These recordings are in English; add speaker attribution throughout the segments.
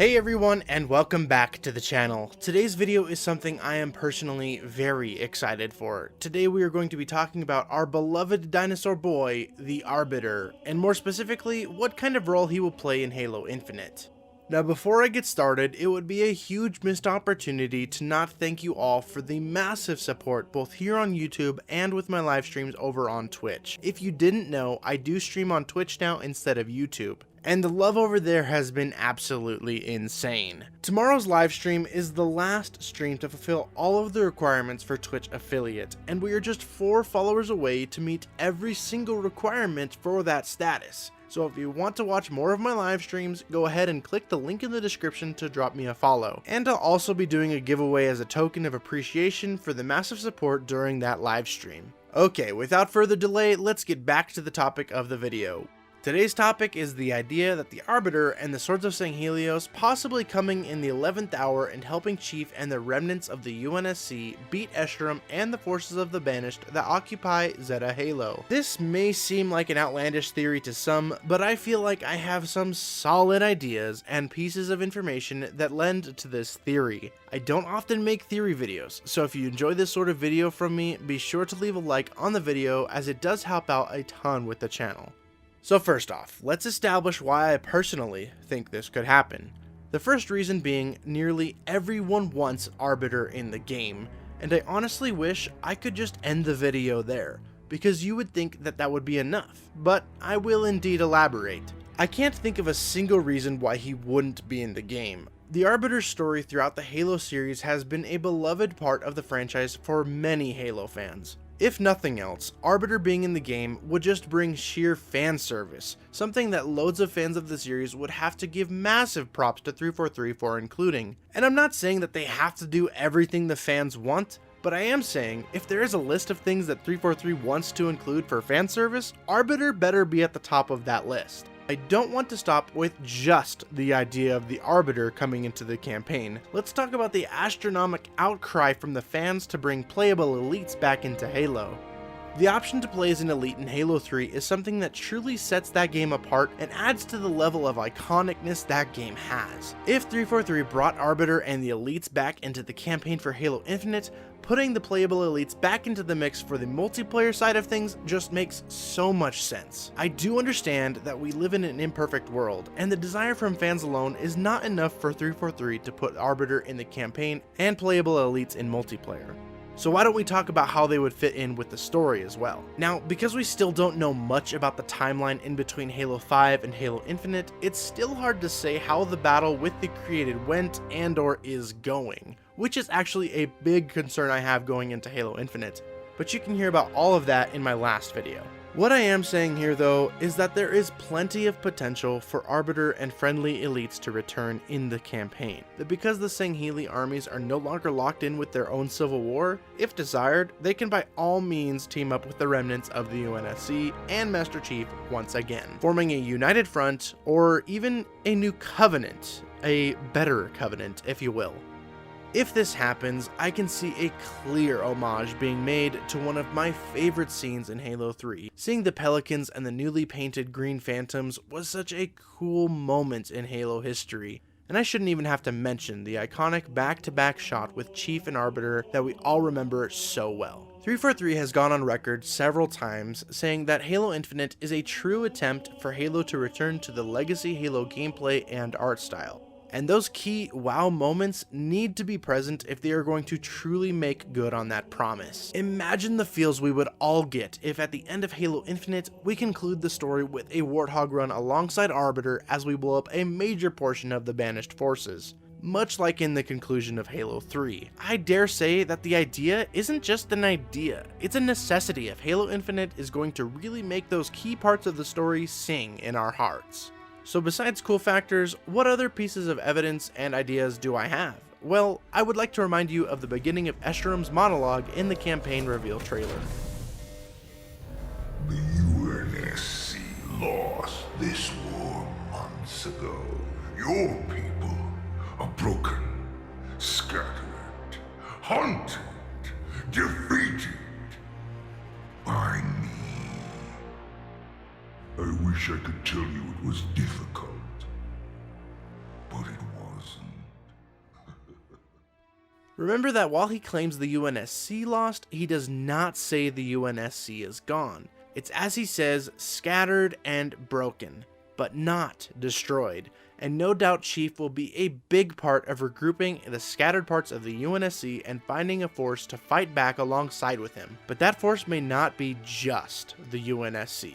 Speaker 1: Hey everyone, and welcome back to the channel. Today's video is something I am personally very excited for. Today we are going to be talking about our beloved dinosaur boy, the Arbiter, and more specifically, what kind of role he will play in Halo Infinite. Now before I get started, it would be a huge missed opportunity to not thank you all for the massive support both here on YouTube and with my live streams over on Twitch. If you didn't know, I do stream on Twitch now instead of YouTube, and the love over there has been absolutely insane. Tomorrow's live stream is the last stream to fulfill all of the requirements for Twitch affiliate, and we are just 4 followers away to meet every single requirement for that status. So if you want to watch more of my live streams, go ahead and click the link in the description to drop me a follow. And I'll also be doing a giveaway as a token of appreciation for the massive support during that live stream. Okay, without further delay, let's get back to the topic of the video. Today's topic is the idea that the Arbiter and the Swords of Sanghelios possibly coming in the 11th hour and helping Chief and the remnants of the UNSC beat Estrom and the forces of the Banished that occupy Zeta Halo. This may seem like an outlandish theory to some, but I feel like I have some solid ideas and pieces of information that lend to this theory. I don't often make theory videos, so if you enjoy this sort of video from me, be sure to leave a like on the video as it does help out a ton with the channel. So first off, let's establish why I personally think this could happen. The first reason being, nearly everyone wants Arbiter in the game, and I honestly wish I could just end the video there, because you would think that that would be enough, but I will indeed elaborate. I can't think of a single reason why he wouldn't be in the game. The Arbiter's story throughout the Halo series has been a beloved part of the franchise for many Halo fans. If nothing else, Arbiter being in the game would just bring sheer fan service, something that loads of fans of the series would have to give massive props to 343 for including. And I'm not saying that they have to do everything the fans want, but I am saying if there is a list of things that 343 wants to include for fan service, Arbiter better be at the top of that list. I don't want to stop with just the idea of the Arbiter coming into the campaign. Let's talk about the astronomical outcry from the fans to bring playable elites back into Halo. The option to play as an elite in Halo 3 is something that truly sets that game apart and adds to the level of iconicness that game has. If 343 brought Arbiter and the elites back into the campaign for Halo Infinite, putting the playable elites back into the mix for the multiplayer side of things just makes so much sense. I do understand that we live in an imperfect world, and the desire from fans alone is not enough for 343 to put Arbiter in the campaign and playable elites in multiplayer. So why don't we talk about how they would fit in with the story as well. Now, because we still don't know much about the timeline in between Halo 5 and Halo Infinite, it's still hard to say how the battle with the Created went and or is going, which is actually a big concern I have going into Halo Infinite, but you can hear about all of that in my last video. What I am saying here though is that there is plenty of potential for Arbiter and friendly elites to return in the campaign. That because the Sangheli armies are no longer locked in with their own civil war, if desired, they can by all means team up with the remnants of the UNSC and Master Chief once again, forming a united front or even a new covenant, a better covenant if you will. If this happens, I can see a clear homage being made to one of my favorite scenes in Halo 3. Seeing the Pelicans and the newly painted Green Phantoms was such a cool moment in Halo history. And I shouldn't even have to mention the iconic back-to-back shot with Chief and Arbiter that we all remember so well. 343 has gone on record several times saying that Halo Infinite is a true attempt for Halo to return to the legacy Halo gameplay and art style. And those key wow moments need to be present if they are going to truly make good on that promise. Imagine the feels we would all get if at the end of Halo Infinite, we conclude the story with a Warthog run alongside Arbiter as we blow up a major portion of the Banished forces. Much like in the conclusion of Halo 3. I dare say that the idea isn't just an idea, it's a necessity if Halo Infinite is going to really make those key parts of the story sing in our hearts. So besides cool factors, what other pieces of evidence and ideas do I have? Well, I would like to remind you of the beginning of Estrom's monologue in the campaign reveal trailer.
Speaker 2: The UNSC lost this war months ago. Your people are broken, scattered, hunted, defeated by me. I wish I could tell you it was difficult, but it
Speaker 1: Remember that while he claims the UNSC lost, he does not say the UNSC is gone. It's, as he says, scattered and broken, but not destroyed. And no doubt Chief will be a big part of regrouping the scattered parts of the UNSC and finding a force to fight back alongside with him. But that force may not be just the UNSC.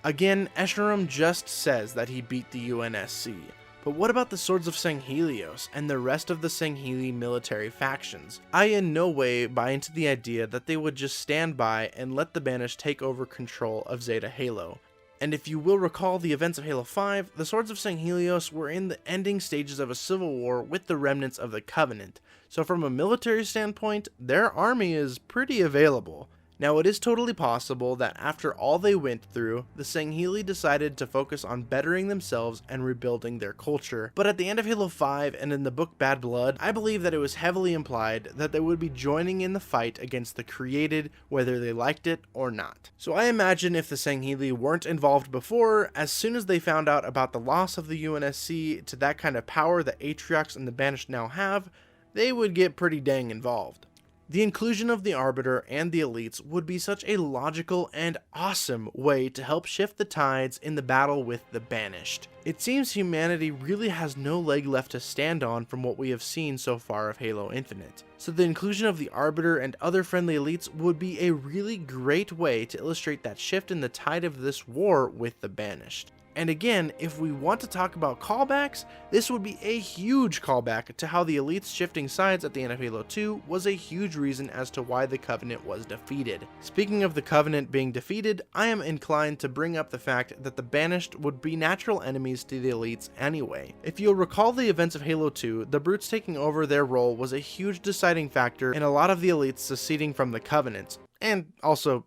Speaker 1: Again, Escharum just says that he beat the UNSC. But what about the Swords of Sanghelios and the rest of the Sangheli military factions? I in no way buy into the idea that they would just stand by and let the Banished take over control of Zeta Halo. And if you will recall the events of Halo 5, the Swords of Sanghelios were in the ending stages of a civil war with the remnants of the Covenant, so from a military standpoint, their army is pretty available. Now, it is totally possible that after all they went through, the Sangheli decided to focus on bettering themselves and rebuilding their culture. But at the end of Halo 5 and in the book Bad Blood, I believe that it was heavily implied that they would be joining in the fight against the Created, whether they liked it or not. So I imagine if the Sangheli weren't involved before, as soon as they found out about the loss of the UNSC to that kind of power that Atriox and the Banished now have, they would get pretty dang involved. The inclusion of the Arbiter and the Elites would be such a logical and awesome way to help shift the tides in the battle with the Banished. It seems humanity really has no leg left to stand on from what we have seen so far of Halo Infinite. So the inclusion of the Arbiter and other friendly Elites would be a really great way to illustrate that shift in the tide of this war with the Banished. And again, if we want to talk about callbacks, this would be a huge callback to how the Elites shifting sides at the end of Halo 2 was a huge reason as to why the Covenant was defeated. Speaking of the Covenant being defeated, I am inclined to bring up the fact that the Banished would be natural enemies to the Elites anyway. If you'll recall the events of Halo 2, the Brutes taking over their role was a huge deciding factor in a lot of the Elites seceding from the Covenant, and also,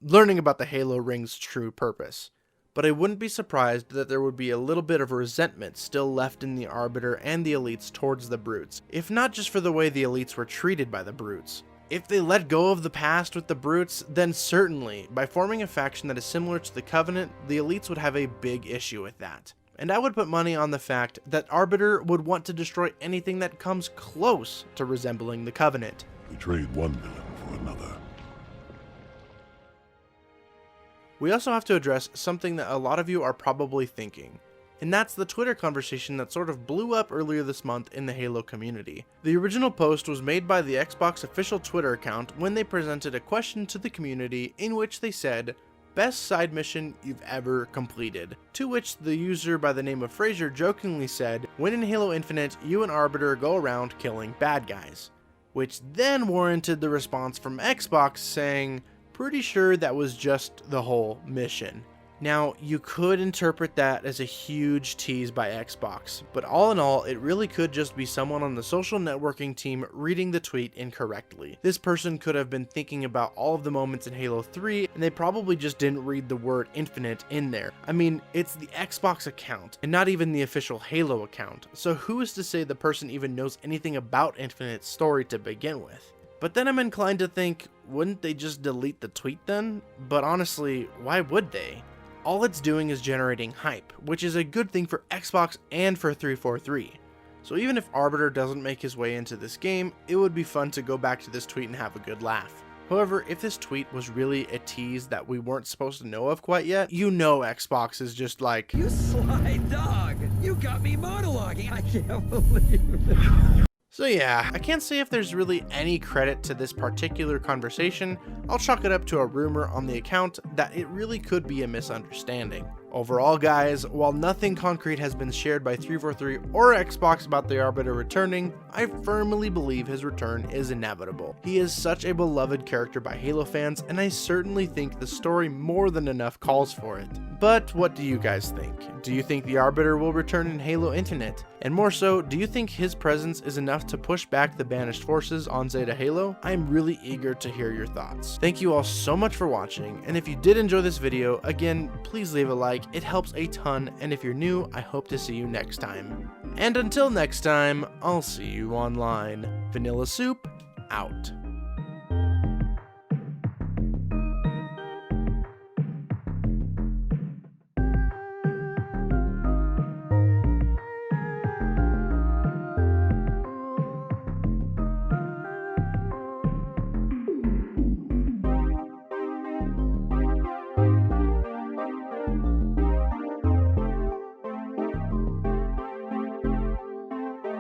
Speaker 1: learning about the Halo ring's true purpose. But I wouldn't be surprised that there would be a little bit of resentment still left in the Arbiter and the Elites towards the Brutes, if not just for the way the Elites were treated by the Brutes. If they let go of the past with the Brutes, then certainly, by forming a faction that is similar to the Covenant, the Elites would have a big issue with that. And I would put money on the fact that Arbiter would want to destroy anything that comes close to resembling the Covenant.
Speaker 2: We trade one villain for another.
Speaker 1: We also have to address something that a lot of you are probably thinking, and that's the Twitter conversation that sort of blew up earlier this month in the Halo community. The original post was made by the Xbox official Twitter account when they presented a question to the community in which they said, "Best side mission you've ever completed?" To which the user by the name of Fraser jokingly said, "When in Halo Infinite, you and Arbiter go around killing bad guys." Which then warranted the response from Xbox saying, "Pretty sure that was just the whole mission." Now, you could interpret that as a huge tease by Xbox, but all in all, it really could just be someone on the social networking team reading the tweet incorrectly. This person could have been thinking about all of the moments in Halo 3, and they probably just didn't read the word Infinite in there. I mean, it's the Xbox account, and not even the official Halo account, so who is to say the person even knows anything about Infinite's story to begin with? But then I'm inclined to think, wouldn't they just delete the tweet then? But honestly, why would they? All it's doing is generating hype, which is a good thing for Xbox and for 343. So even if Arbiter doesn't make his way into this game, it would be fun to go back to this tweet and have a good laugh. However, if this tweet was really a tease that we weren't supposed to know of quite yet, Xbox is just like,
Speaker 3: "You sly dog! You got me monologuing! I can't believe it!"
Speaker 1: So yeah, I can't say if there's really any credit to this particular conversation. I'll chalk it up to a rumor on the account that it really could be a misunderstanding. Overall guys, while nothing concrete has been shared by 343 or Xbox about the Arbiter returning, I firmly believe his return is inevitable. He is such a beloved character by Halo fans, and I certainly think the story more than enough calls for it. But what do you guys think? Do you think the Arbiter will return in Halo Infinite? And more so, do you think his presence is enough to push back the Banished forces on Zeta Halo? I'm really eager to hear your thoughts. Thank you all so much for watching, and if you did enjoy this video, again, please leave a like, it helps a ton, and if you're new, I hope to see you next time. And until next time, I'll see you online. VanillaSoup, out.